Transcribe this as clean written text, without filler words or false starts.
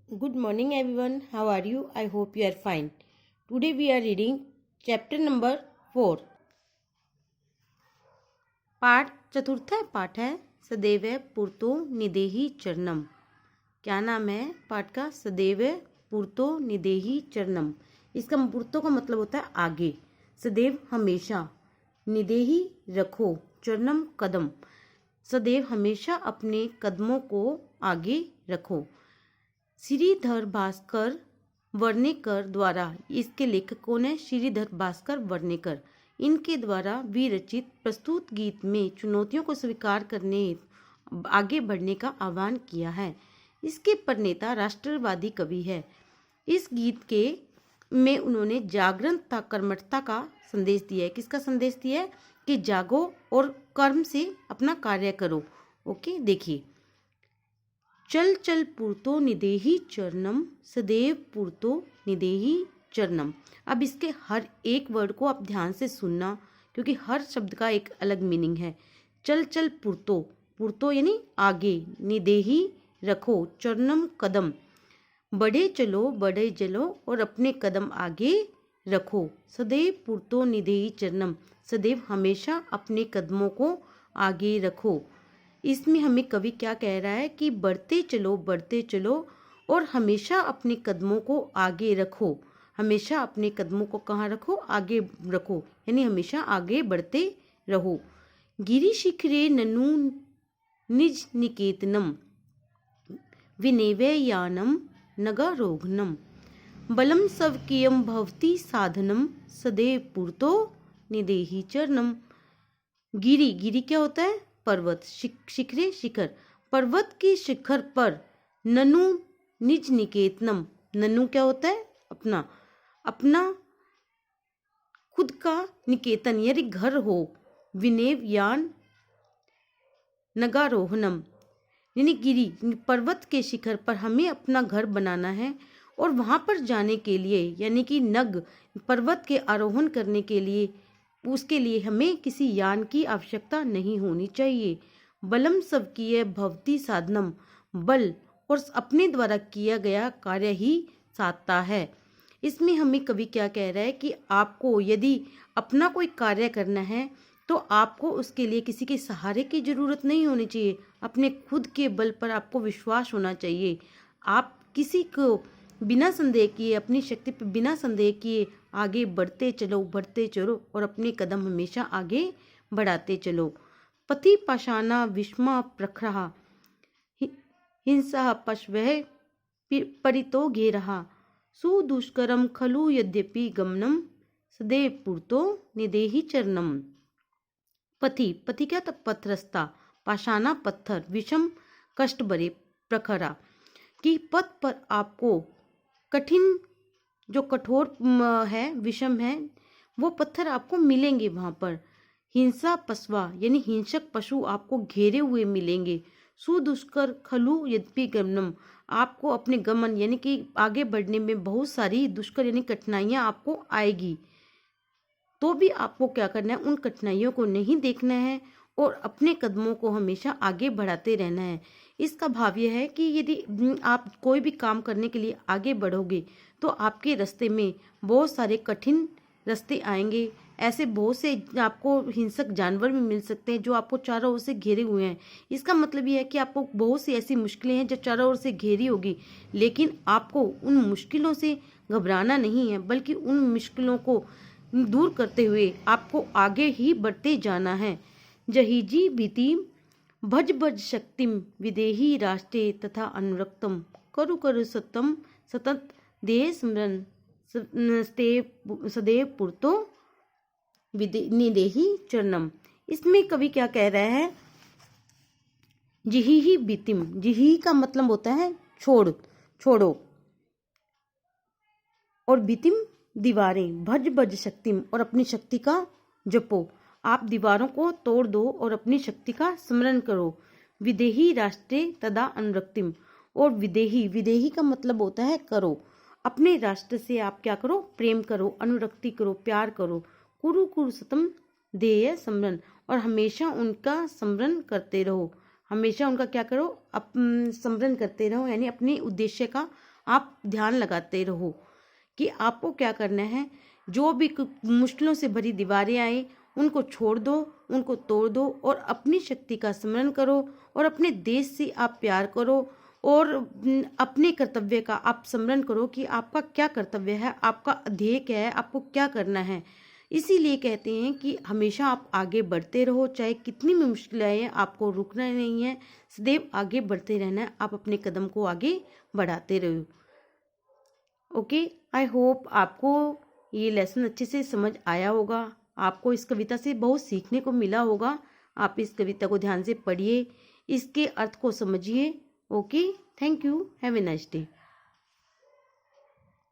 Good morning everyone. How are you? I hope you are fine. Today we are reading chapter number 4. पाठ चतुर्थ पाठ है सदैव पूर्तो निदेहि चरणम। क्या नाम है पाठ का? सदैव पूर्तो निदेहि चरणम। इसका पूर्तो का मतलब होता है आगे, सदैव हमेशा, निदेहि रखो, चरणम कदम, सदैव हमेशा अपने कदमों को आगे रखो। श्रीधर भास्कर वर्णेकर द्वारा, इसके लेखक कौन है? श्रीधर भास्कर वर्णेकर। इनके द्वारा विरचित प्रस्तुत गीत में चुनौतियों को स्वीकार करने आगे बढ़ने का आह्वान किया है। इसके प्रणेता राष्ट्रवादी कवि है। इस गीत के में उन्होंने जागरण तथा कर्मठता का संदेश दिया है। किसका संदेश दिया है? कि जागो और कर्म से अपना कार्य करो। ओके, देखिए। चल चल पूर्तो निदेहि चरणम, सदैव पूर्तो निदेहि चरणम। अब इसके हर एक वर्ड को आप ध्यान से सुनना, क्योंकि हर शब्द का एक अलग मीनिंग है। चल चल पूर्तो, पूर्तो यानी आगे, निदेहि रखो, चरणम कदम, बढ़े चलो और अपने कदम आगे रखो। सदैव पूर्तो निदेहि चरणम, सदैव हमेशा अपने कदमों को आगे रखो। इसमें हमें कवि क्या कह रहा है कि बढ़ते चलो और हमेशा अपने कदमों को आगे रखो। हमेशा अपने कदमों को कहाँ रखो? आगे रखो, यानी हमेशा आगे बढ़ते रहो। गिरि शिखरे ननु निज निकेतनम, विनेवयानम नगारोघनम, बलम स्वकीयम भवति साधनम, सदैव पूर्तो निदेहि चरणम। गिरि, गिरि क्या होता है? पर्वत। शिखरे, शिखर, पर्वत के शिखर पर। ननु निज निकेतनम, ननु क्या होता है? अपना, अपना खुद का निकेतन यानी घर हो। विनेव यान नगारोहनम, यानी गिरी, पर्वत के शिखर पर हमें अपना घर बनाना है और वहां पर जाने के लिए, यानी कि नग, पर्वत के आरोहण करने के लिए, उसके लिए हमें किसी यान की आवश्यकता नहीं होनी चाहिए। बलम स्वकीय भवति साधनम, बल और अपने द्वारा किया गया कार्य ही साधता है। इसमें हमें कवि क्या कह रहा है कि आपको यदि अपना कोई कार्य करना है तो आपको उसके लिए किसी के सहारे की जरूरत नहीं होनी चाहिए। अपने खुद के बल पर आपको विश्वास होना चाहिए। आप किसी को बिना संदेह किए, अपनी शक्ति पर बिना संदेह किए आगे बढ़ते चलो और अपने कदम हमेशा आगे बढ़ाते चलो। पति पाषाणा विषमा प्रखरः, हिंसा पशवः परितो घेरः, सुदुष्करम खलु यद्यपि गमनम, सदैव पूर्तो निदेहि चरणम। पथि, पथि क्या था? पथरस्ता, पाषाणा पत्थर, विषम कष्ट भरे, प्रखरा कि पथ पर आपको कठिन, जो कठोर है, विषम है, वो पत्थर आपको मिलेंगे वहां पर। हिंसा पशवा यानी हिंसक पशु आपको घेरे हुए मिलेंगे। सुदुष्कर खलु यद्यपि गमनम, आपको अपने गमन यानी कि आगे बढ़ने में बहुत सारी दुष्कर यानी कठिनाइयां आपको आएगी, तो भी आपको क्या करना है? उन कठिनाइयों को नहीं देखना है और अपने कदमों को हमेशा आगे बढ़ाते रहना है। इसका भाव यह है कि यदि आप कोई भी काम करने के लिए आगे बढ़ोगे तो आपके रास्ते में बहुत सारे कठिन रास्ते आएंगे। ऐसे बहुत से आपको हिंसक जानवर भी मिल सकते हैं जो आपको चारों ओर से घेरे हुए हैं। इसका मतलब यह है कि आपको बहुत सी ऐसी मुश्किलें हैं जो चारों ओर से घेरी होगी, लेकिन आपको उन मुश्किलों से घबराना नहीं है, बल्कि उन मुश्किलों को दूर करते हुए आपको आगे ही बढ़ते जाना है। जहीजी भीतिम भज भज शक्तिम, विदेही राष्ट्रे तथा अनुरक्तम, करु करु सतम सतत देह स्मरण, सदैव पूर्तो निदेहि चरणम। इसमें कवि क्या कह रहा है? जिही भीतिम, जिही का मतलब होता है छोड़ो, और भीतिम दीवारें, भज भज शक्तिम और अपनी शक्ति का जपो। आप दीवारों को तोड़ दो और अपनी शक्ति का स्मरण करो। विदेही राष्ट्रे तदा अनुरक्तिम, और विदेही, विदेही का मतलब होता है करो। अपने राष्ट्र से आप क्या करो? प्रेम करो, अनुरक्ति करो, प्यार करो। कुरु कुरु सतम देय स्मरण, और हमेशा उनका स्मरण करते रहो। हमेशा उनका क्या करो? स्मरण करते रहो, यानी अपने उद्देश्य का आप ध्यान लगाते रहो कि आपको क्या करना है। जो भी मुश्किलों से भरी दीवारें आए उनको छोड़ दो, उनको तोड़ दो और अपनी शक्ति का स्मरण करो और अपने देश से आप प्यार करो और अपने कर्तव्य का आप स्मरण करो कि आपका क्या कर्तव्य है, आपका ध्येय क्या है, आपको क्या करना है। इसीलिए कहते हैं कि हमेशा आप आगे बढ़ते रहो, चाहे कितनी भी मुश्किलें आए, आपको रुकना नहीं है, सदैव आगे बढ़ते रहना है। आप अपने कदम को आगे बढ़ाते रहो। ओके, आई होप आपको ये लेसन अच्छे से समझ आया होगा। आपको इस कविता से बहुत सीखने को मिला होगा। आप इस कविता को ध्यान से पढ़िए, इसके अर्थ को समझिए। Okay, thank you, have a nice day.